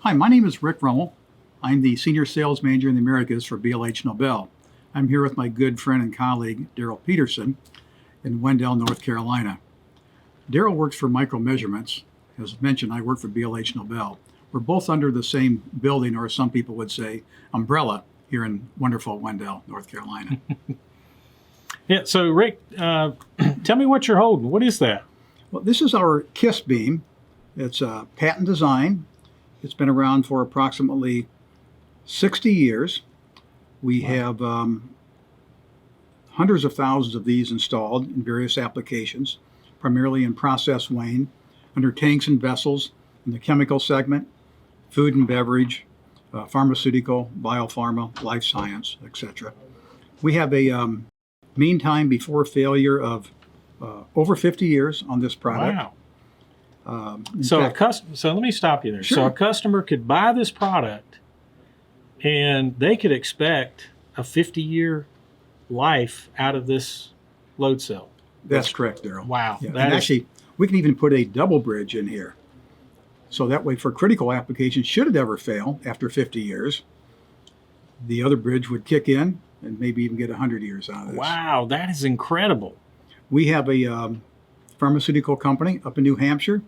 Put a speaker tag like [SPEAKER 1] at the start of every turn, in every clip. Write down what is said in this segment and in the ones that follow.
[SPEAKER 1] Hi, my name is Rick Rummel. I'm the Senior Sales Manager in the Americas for BLH Nobel. I'm here with my good friend and colleague, Darryl Peterson, in Wendell, North Carolina. Darryl works for Micro Measurements. As mentioned, I work for BLH Nobel. We're both under the same building, or some people would say umbrella, here in wonderful Wendell, North Carolina.
[SPEAKER 2] Yeah, so Rick, tell me what you're holding. What is that?
[SPEAKER 1] Well, this is our KISS beam. It's a patent design. It's been around for approximately 60 years. We have hundreds of thousands of these installed in various applications, primarily in process weighing, under tanks and vessels, in the chemical segment, food and beverage, pharmaceutical, biopharma, life science, etc. We have a mean time before failure of over 50 years on this product.
[SPEAKER 2] Wow. So let me stop you there.
[SPEAKER 1] Sure.
[SPEAKER 2] So a customer could buy this product and they could expect a 50-year life out of this load cell.
[SPEAKER 1] That's correct, Darryl.
[SPEAKER 2] Wow.
[SPEAKER 1] Yeah. And actually, we can even put a double bridge in here. So that way, for critical applications, should it ever fail after 50 years, the other bridge would kick in and maybe even get 100 years out of this.
[SPEAKER 2] Wow, that is incredible.
[SPEAKER 1] We have a pharmaceutical company up in New Hampshire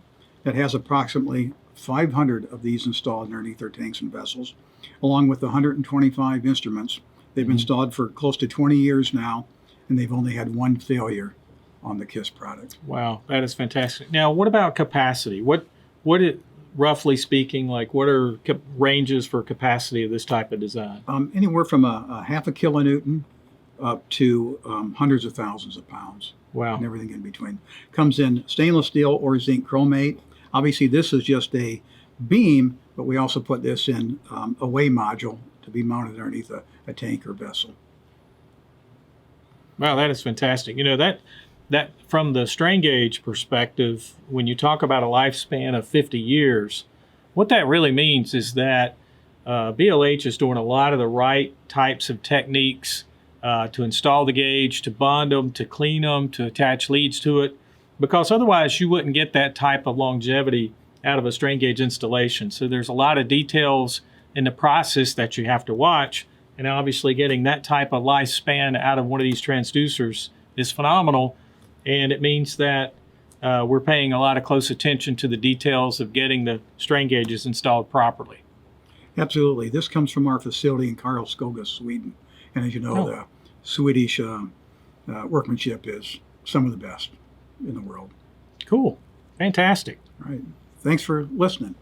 [SPEAKER 1] that has approximately 500 of these installed underneath their tanks and vessels, along with 125 instruments. They've installed for close to 20 years now, and they've only had one failure on the KISS product.
[SPEAKER 2] Wow, that is fantastic. Now, what about capacity? Roughly speaking, like what are ranges for capacity of this type of design?
[SPEAKER 1] Anywhere from a half a kilonewton up to hundreds of thousands of pounds.
[SPEAKER 2] Wow.
[SPEAKER 1] And everything in between. Comes in stainless steel or zinc chromate. Obviously, this is just a beam, but we also put this in a weigh module to be mounted underneath a tank or vessel.
[SPEAKER 2] Wow, that is fantastic. You know, that from the strain gauge perspective, when you talk about a lifespan of 50 years, what that really means is that BLH is doing a lot of the right types of techniques to install the gauge, to bond them, to clean them, to attach leads to it, because otherwise you wouldn't get that type of longevity out of a strain gauge installation. So there's a lot of details in the process that you have to watch, and obviously getting that type of lifespan out of one of these transducers is phenomenal. And it means that we're paying a lot of close attention to the details of getting the strain gauges installed properly.
[SPEAKER 1] Absolutely. This comes from our facility in Karlskoga, Sweden. And as you know, the Swedish workmanship is some of the best in the world.
[SPEAKER 2] Cool. Fantastic.
[SPEAKER 1] All right. Thanks for listening.